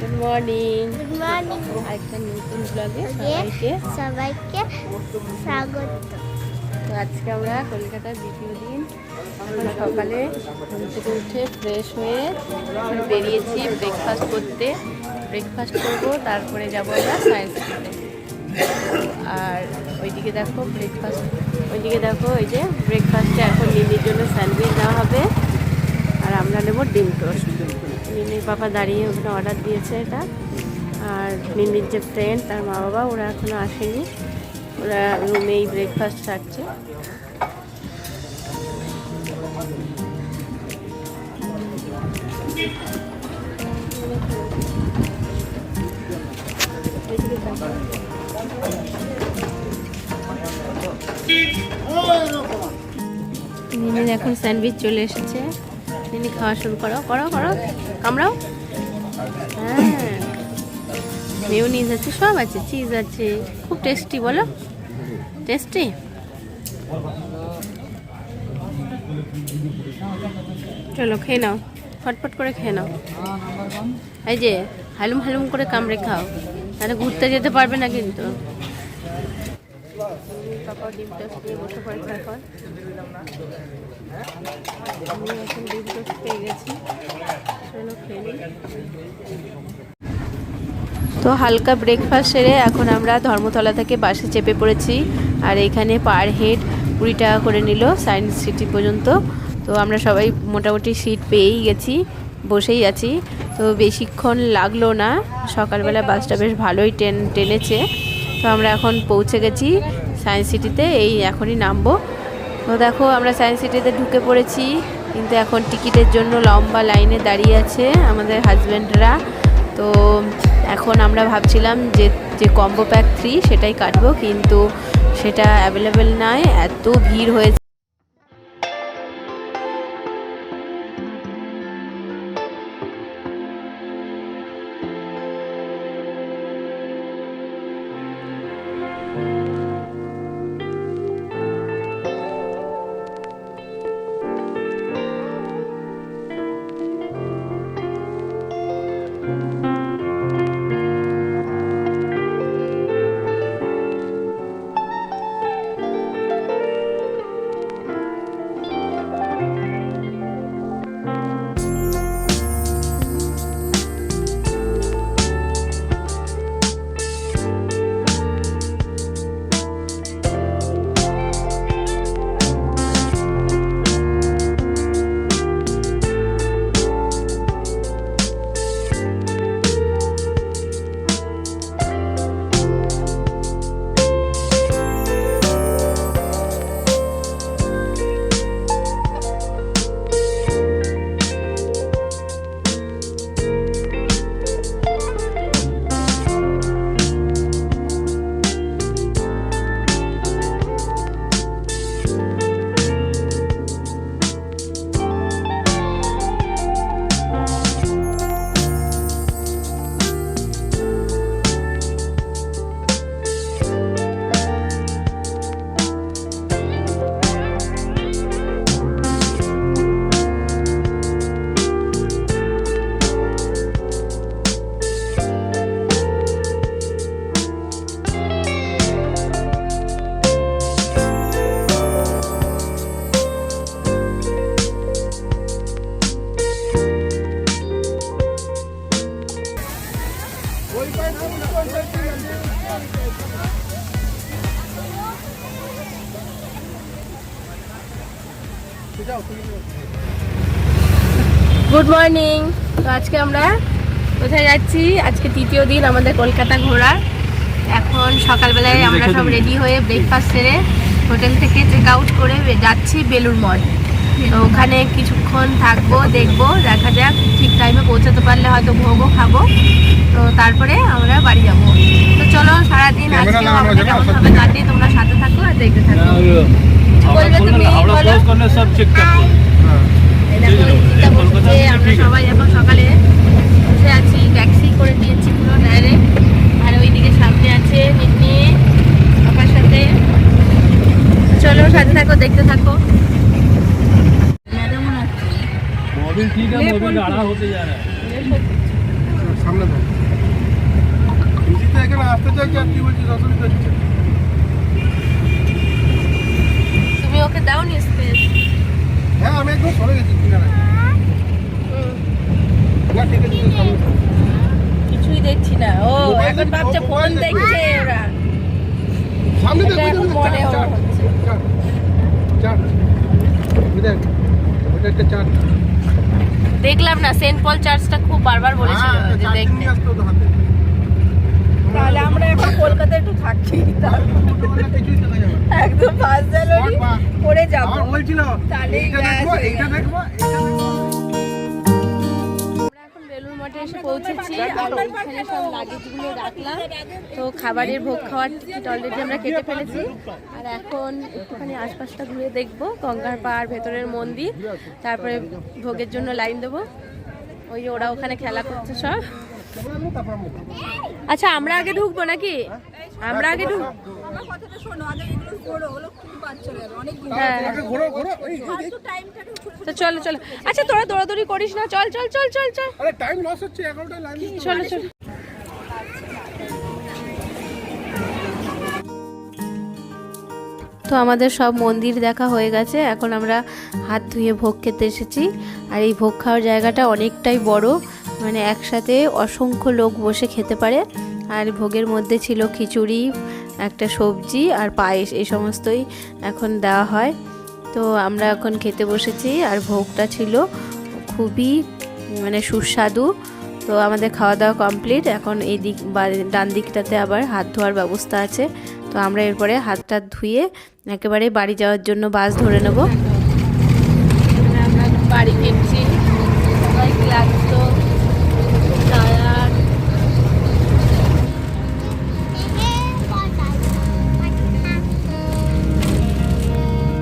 Good morning. Good morning. একটা নতুন ব্লগে সবাইকে স্বাগত। তো আজকে আমরা কলকাতার দ্বিতীয় দিন। এখন সকালে ঘুম থেকে উঠে ফ্রেশ হয়ে বেরিয়েছি ব্রেকফাস্ট করতে। ব্রেকফাস্ট করবো, তারপরে যাবো আমরা সায়েন্স সিটিতে। আর ওইদিকে দেখো ওই যে ব্রেকফাস্টে এখন নিমির জন্য স্যান্ডউইচ নেওয়া হবে, আর আমরা নেবো ডিম টোস্ট। মিমির বাবা দাঁড়িয়ে ওখানে অর্ডার দিয়েছে এটা। আর মিমির যে ফ্রেন্ড, তার মা বাবা, ওরা এখনও আসেনি, ওরা রুমেই ব্রেকফাস্ট থাকছে। মিমির এখন স্যান্ডউইচ চলে এসেছে। মিমি খাওয়া শুরু করো কামড়াও। হ্যাঁ, মেয়োনিজ আছে, সব আছে, চিজ আছে, খুব টেস্টি। বলো টেস্টি। চলো খেয়ে নাও, ফটফট করে খেয়ে নাও। এই যে হালুম হালুম করে কামড়ে খাও, তাহলে ঘুরতে যেতে পারবে না কিন্তু। পাপা ডিম টোস্ট নিয়ে বসে পড়েছে এখন। আমি এখন ডিম টোস্ট পেয়ে গেছি, চলো খেয়ে নিই। তো হালকা ব্রেকফাস্ট সেরে এখন আমরা ধর্মতলা থেকে বাসে চেপে পড়েছি। আর এখানে পার হেড 20 টাকা করে নিল সায়েন্স সিটি পর্যন্ত। তো আমরা সবাই মোটামুটি সিট পেয়েই গেছি, বসেই আছি। তো বেশিক্ষণ লাগলো না, সকালবেলা বাসটা বেশ ভালোই টেনেছে। তো আমরা এখন পৌঁছে গেছি সায়েন্স সিটিতে, এই এখনই নামবো। তো দেখো আমরা সায়েন্স সিটিতে ঢুকে পড়েছি, কিন্তু এখন টিকিটের জন্য লম্বা লাইনে দাঁড়িয়ে আছে আমাদের হাজব্যান্ডরা। তো এখন আমরা ভাবছিলাম যে কম্বো প্যাক 3 সেটাই কাটবো, কিন্তু সেটা অ্যাভেলেবেল নয়, এত ভিড় হয়েছে। Good morning. তো আজকে আমরা কোথায় যাচ্ছি? আজকে তৃতীয় দিন আমাদের কলকাতা ঘোরার। এখন সকালবেলায় আমরা সব রেডি হয়ে ব্রেকফাস্ট সেরে হোটেল থেকে চেক আউট করে যাচ্ছি বেলুড় মঠ। তো ওখানে কিছুক্ষণ থাকবো, দেখবো, দেখা যাক, ঠিক টাইমে পৌঁছাতে পারলে হয়তো ভোগও খাবো। তো তারপরে আমরা বাড়ি যাব। তো চলো সারাদিন আজকে আমাদের কেমন ভাবে কাটে তোমরা সাথে থাকো আর দেখতে থাকো। বলবে তুমি, বলো। আমরা সবাই এখন সকালে বসে আছি, ট্যাক্সি করে নিয়েছি পুরো ডাইরেক্ট। আর ওইদিকে সামনে আছে নিম্নি বাবার সাথে। চলো সাথে থাকো, দেখতে থাকো। मोबिल ठीक है, मोबिल आड़ा होते जा रहा है। सामने বসতে চাইছি আর তুই বলছিস অসুবিধা হচ্ছে। তুমি ওকে দাও নি স্পেস? হ্যাঁ আমি একদম সরে গেছি কিনারে। না ঠিক আছে তুই সামনে থাক। কিছুই দেখছি না। ও মোবাইল এখন দেখছি, ভাবছে ফোন মোবাইল দেখছি। দেখছে ওরা। সামনে দেখ এটা এখন মনে হচ্ছে। চার দেখ ওটা একটা চার। দেখলাম না, সেন্ট পল চার্চটা খুব বারবার বলেছিল হ্যাঁ, যে চার দেখতে। নিয়ে আসতে হতো হাতে। তাহলে আমরা এখন কলকাতায় একটু থাকি, ছোটবেলা কিছুই দেখা যাবে না। একদম ফার্স্ট জানুয়ারি করে যাব। আমার বলছিল তাহলেই এইটা ব্যাস দেখবো হয়ে এইটা গেল। দেখবো এইটা দেখবো। আমরা এখন বেলুড় মঠে এসে পৌঁছেছি আর ওইখানে সব লাগেজগুলো রাখলাম। তো খাবারের ভোগ খাওয়ার টিকিট অলরেডি আমরা কেটে ফেলেছি আর এখন একটুখানি আশপাশটা ঘুরে দেখবো, গঙ্গার পাড়, ভেতরের মন্দির, তারপরে ভোগের জন্য লাইন দেবো। ওই যে ওরা ওখানে খেলা করছে সব। আচ্ছা আমরা আগে ঢুকবো নাকি? আমরা আগে ঢুকবো। হ্যাঁ আগে ঘোরো ঘোরো ওই তো চলো চলো। আচ্ছা তোরা দৌড়াদৌড়ি করিস না, চল চল চল চল চল আরে টাইম লস হচ্ছে 11টা লাইন। চলো চলো। তো আমাদের সব মন্দির দেখা হয়ে গেছে, এখন আমরা হাত ধুয়ে ভোগ খেতে এসেছি। আর এই ভোগ খাওয়ার জায়গাটা অনেকটাই বড়, মানে একসাথে অসংখ্য লোক বসে খেতে পারে। আর ভোগের মধ্যে ছিল খিচুড়ি, একটা সবজি আর পায়েস, এই সমস্তই এখন দেওয়া হয়। তো আমরা এখন খেতে বসেছি আর ভোগটা ছিল খুবই মানে সুস্বাদু। তো আমাদের খাওয়া দাওয়া কমপ্লিট। এখন এই দিক বা ডান দিকটাতে আবার হাত ধোয়ার ব্যবস্থা আছে। তো আমরা এরপরে হাতটা ধুয়ে একেবারে বাড়ি যাওয়ার জন্য বাস ধরে নেব। আমরা বাড়ি ফিরছি।